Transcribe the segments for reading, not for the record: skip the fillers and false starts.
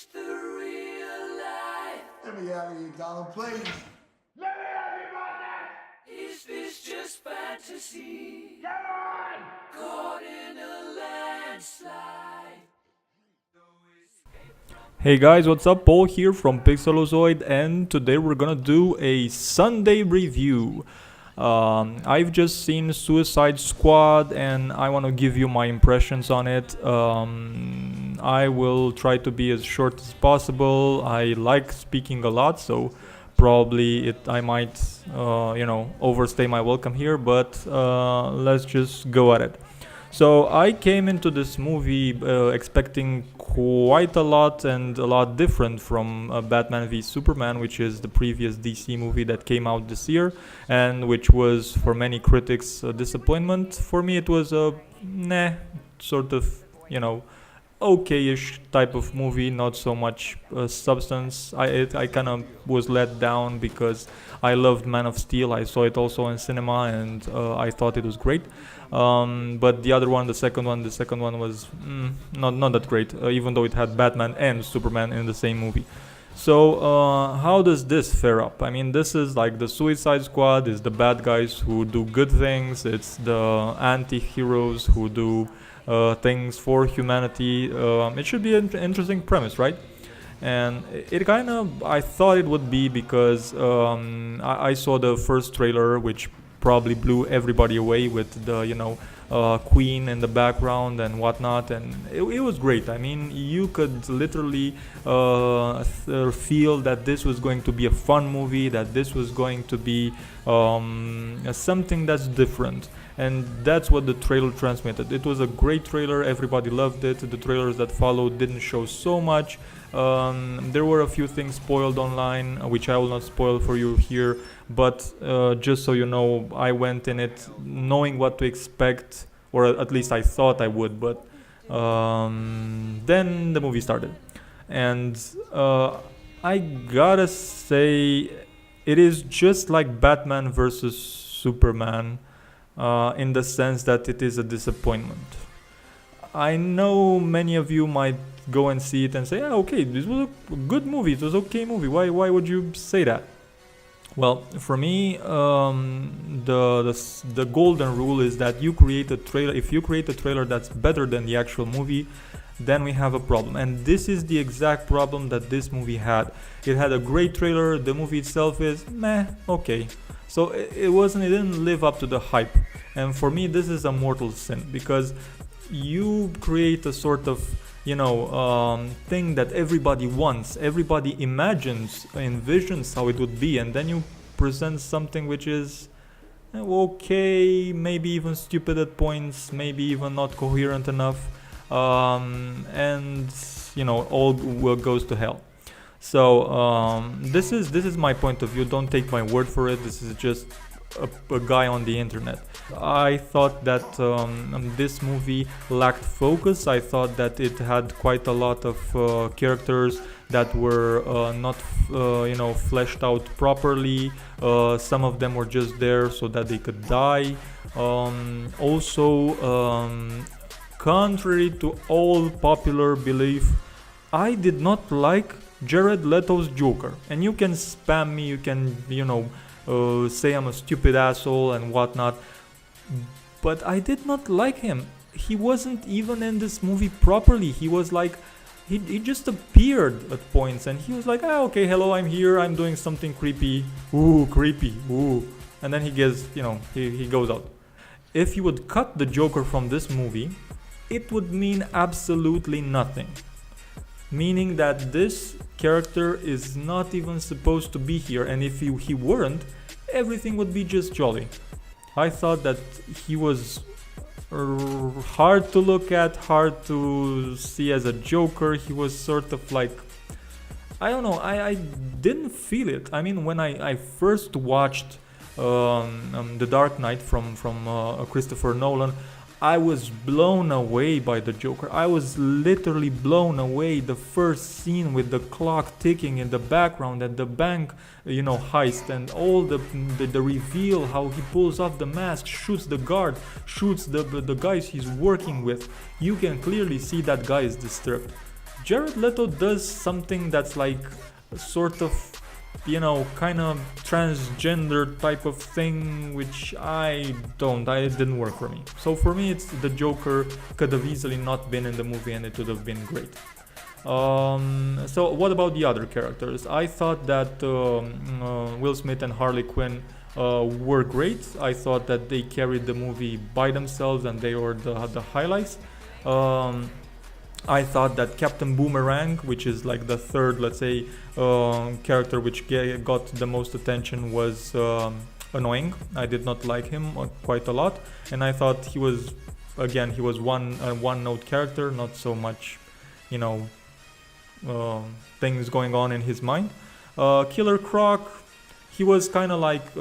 this the real life? Let me out of here, Donald, please. Let me have you about that! Is this just fantasy? Come on! Caught in a landslide. Hey guys, what's up? Paul here from Pixelozoid, and today we're gonna do a Sunday review. I've just seen Suicide Squad and I want to give you my impressions on it. I will try to be as short as possible. I like speaking a lot, so probably I might overstay my welcome here, but let's just go at it. So I came into this movie expecting quite a lot and a lot different from Batman v Superman, which is the previous DC movie that came out this year and which was for many critics a disappointment. For me it was a sort of, okay-ish type of movie, not so much substance. I kind of was let down because I loved Man of Steel. I saw it also in cinema and I thought it was great. But the other one, the second one was not that great, even though it had Batman and Superman in the same movie. So how does this fare up? I mean, this is like the Suicide Squad is the bad guys who do good things. It's the anti-heroes who do things for humanity. It should be an interesting premise, right? And it kind of, I thought it would be because I saw the first trailer, which probably blew everybody away with the Queen in the background and whatnot, and it was great. I mean, you could literally feel that this was going to be a fun movie, that this was going to be something that's different, and that's what the trailer transmitted. It was a great trailer, everybody loved it. The trailers that followed didn't show so much. There were a few things spoiled online, which I will not spoil for you here, but just so you know, I went in it knowing what to expect, or at least I thought I would, but then the movie started. And I gotta say, it is just like Batman versus Superman in the sense that it is a disappointment. I know many of you might go and see it and say, okay, this was a good movie, it was an okay movie. Why would you say that? Well, for me, the golden rule is that you create a trailer. If you create a trailer that's better than the actual movie, then we have a problem. And this is the exact problem that this movie had. It had a great trailer. The movie itself is okay. So it didn't live up to the hype. And for me, this is a mortal sin, because you create a sort of thing that everybody wants, everybody envisions how it would be, and then you present something which is okay, maybe even stupid at points, maybe even not coherent enough, and all goes to hell. So this is my point of view. Don't take my word for it. This is just a guy on the internet. I thought that this movie lacked focus. I thought that it had quite a lot of characters that were not fleshed out properly. Some of them were just there so that they could die. Contrary to all popular belief, I did not like Jared Leto's Joker. And you can spam me, you can say I'm a stupid asshole and whatnot, but I did not like him. He wasn't even in this movie properly. He was like, he just appeared at points and he was like, okay, hello, I'm here, I'm doing something creepy, and then he gets, he goes out. If you would cut the Joker from this movie, it would mean absolutely nothing. Meaning that this character is not even supposed to be here, and if he weren't, everything would be just jolly. I thought that he was hard to look at, hard to see as a Joker. He was sort of like, I don't know, I didn't feel it. I mean, when I first watched The Dark Knight from Christopher Nolan, I was blown away by the Joker. I was literally blown away. The first scene with the clock ticking in the background and the bank, heist, and all the reveal, how he pulls off the mask, shoots the guard, shoots the guys he's working with. You can clearly see that guy is disturbed. Jared Leto does something that's like a sort of, you know, kind of transgender type of thing, which it didn't work for me. So for me, it's the Joker could have easily not been in the movie and it would have been great. So what about the other characters? I thought that Will Smith and Harley Quinn were great. I thought that they carried the movie by themselves and they were the highlights. I thought that Captain Boomerang, which is like the third, let's say, character which got the most attention, was annoying. I did not like him quite a lot, and I thought he was one-note character, not so much, you know, things going on in his mind. Killer Croc, he was kind of like,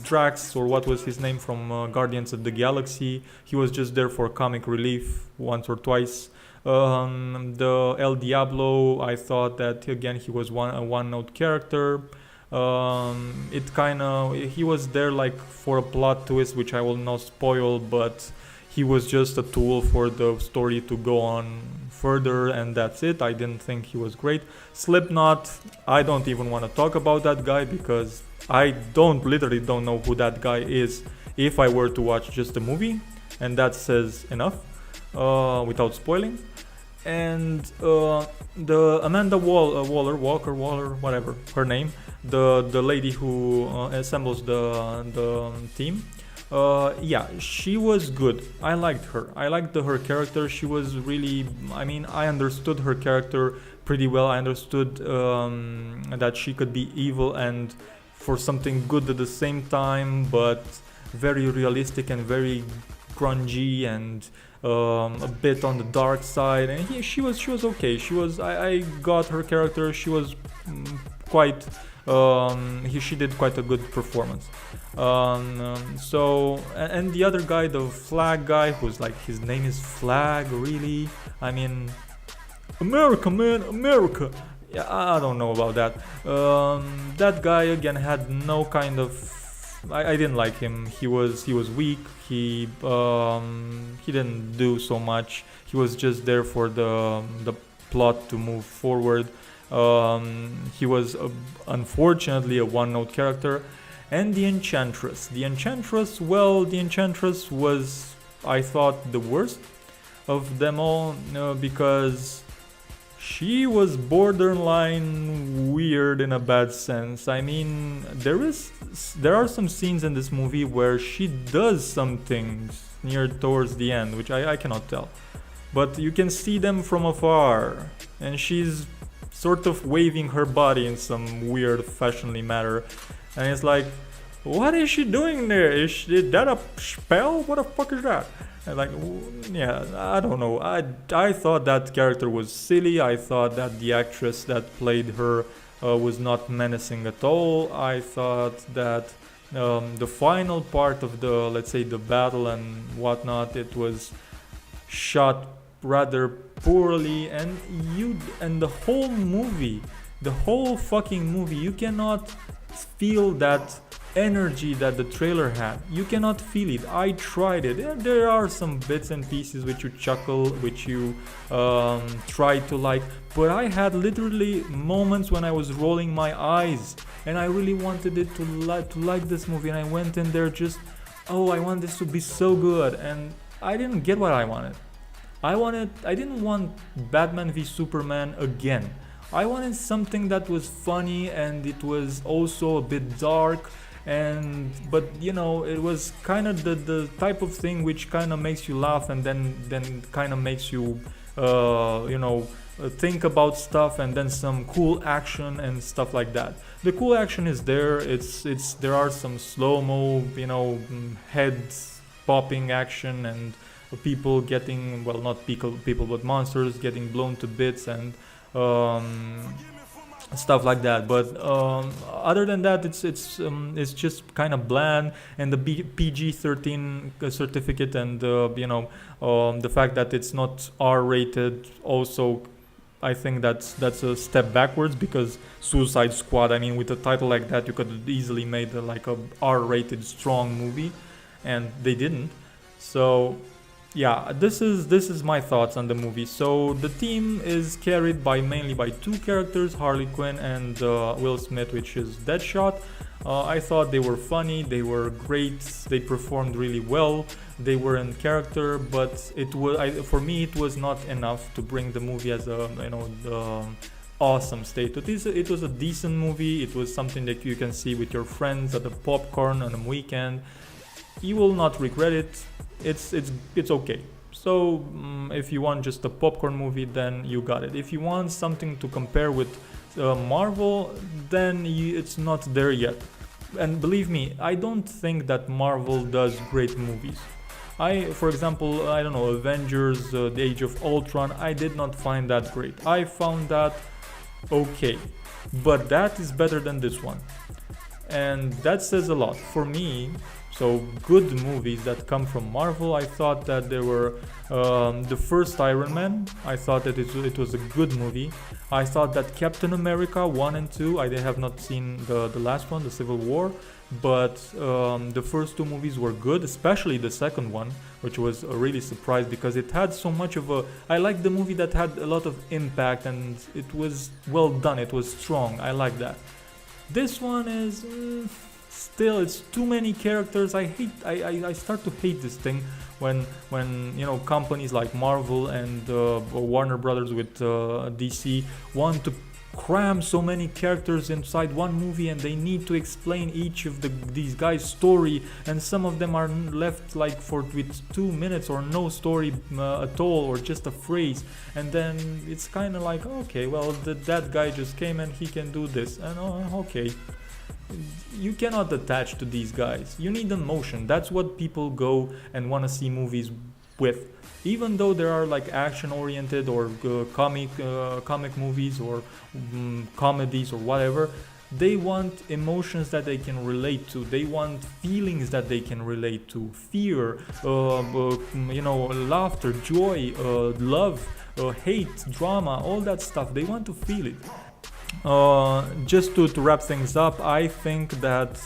Drax, or what was his name from Guardians of the Galaxy. He was just there for comic relief once or twice. The El Diablo, I thought that again he was a one-note character. He was there like for a plot twist, which I will not spoil, but he was just a tool for the story to go on further, and that's it. I didn't think he was great. Slipknot, I don't even want to talk about that guy because I literally don't know who that guy is if I were to watch just the movie, and that says enough without spoiling. And the Amanda Waller, whatever her name, the lady who assembles the team. She was good. I liked her. I liked her character. She was really, I understood her character pretty well. I understood that she could be evil and for something good at the same time, but very realistic and very grungy and a bit on the dark side. And she was okay. I got her character. She was quite. She did quite a good performance. And the other guy, the Flag guy, who's like, his name is Flag, really? America, man, America. Yeah, I don't know about that. That guy again had no kind of. I didn't like him. He was weak. He didn't do so much. He was just there for the plot to move forward. He was unfortunately a one-note character. And the Enchantress. The Enchantress was, I thought, the worst of them all, because she was borderline weird in a bad sense. There are some scenes in this movie where she does some things near towards the end, which I cannot tell. But you can see them from afar, and she's sort of waving her body in some weird fashionly manner. And it's like, what is she doing there? Is that a spell? What the fuck is that? And like, yeah, I don't know. I thought that character was silly. I thought that the actress that played her was not menacing at all. I thought that the final part of the, let's say, the battle and whatnot, it was shot rather poorly, and the whole fucking movie, you cannot feel that energy that the trailer had. You cannot feel it. I tried it. There are some bits and pieces which you chuckle, which you try to like, but I had literally moments when I was rolling my eyes, and I really wanted it to like this movie, and I went in there just, I want this to be so good, and I didn't get what I wanted. I didn't want Batman v Superman again. I wanted something that was funny, and it was also a bit dark, but it was kind of the type of thing which kind of makes you laugh, and then kind of makes you think about stuff, and then some cool action and stuff like that. The cool action is there. There are some slow-mo, heads popping action, and people getting, well, not people but monsters getting blown to bits, and stuff like that. But other than that, it's just kind of bland. And the PG-13 certificate, and the fact that it's not R-rated, also I think that's a step backwards, because Suicide Squad, with a title like that, you could have easily made like a R-rated strong movie, and they didn't. So yeah, this is my thoughts on the movie. So the team is carried by mainly by two characters, Harley Quinn and Will Smith, which is Deadshot. I thought they were funny, they were great, they performed really well, they were in character, but for me it was not enough to bring the movie as a awesome state. It was a decent movie. It was something that you can see with your friends at the popcorn on a weekend. You will not regret it. It's okay. So if you want just a popcorn movie, then you got it. If you want something to compare with Marvel, then it's not there yet. And believe me, I don't think that Marvel does great movies. For example, I don't know, Avengers, The Age of Ultron, I did not find that great. I found that okay, but that is better than this one. And that says a lot for me. So good movies that come from Marvel, I thought that there were the first Iron Man. I thought that it was a good movie. I thought that Captain America 1 and 2, I have not seen the last one, the Civil War, but the first two movies were good, especially the second one, which was a really surprise because it had so much of a... I liked the movie that had a lot of impact and it was well done, it was strong, I like that. This one is... still, it's too many characters. I start to hate this thing when companies like Marvel and Warner Brothers with DC want to cram so many characters inside one movie and they need to explain each of these guys' story, and some of them are left like with 2 minutes or no story at all, or just a phrase, and then it's kind of like, okay, well that guy just came and he can do this, and okay. You cannot attach to these guys. You need emotion. That's what people go and want to see movies with. Even though there are like action oriented or comic movies or comedies or whatever, they want emotions that they can relate to. They want feelings that they can relate to. Fear, laughter, joy, love, hate, drama, all that stuff. They want to feel it. Just to wrap things up, I think that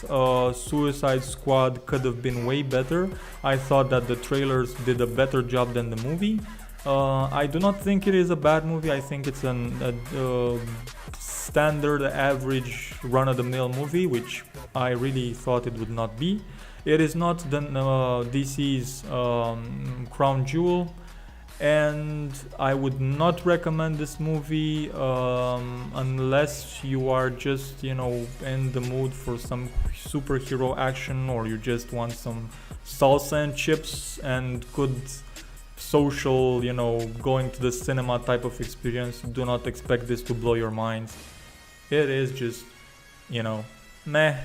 Suicide Squad could have been way better. I thought that the trailers did a better job than the movie. I do not think it is a bad movie. I think it's a standard, average, run-of-the-mill movie, which I really thought it would not be. It is not the DC's crown jewel. And I would not recommend this movie unless you are just, in the mood for some superhero action, or you just want some salsa and chips and good social, going to the cinema type of experience. Do not expect this to blow your mind. It is just, meh.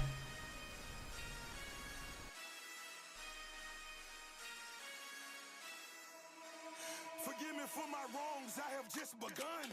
Forgive me for my wrongs, I have just begun.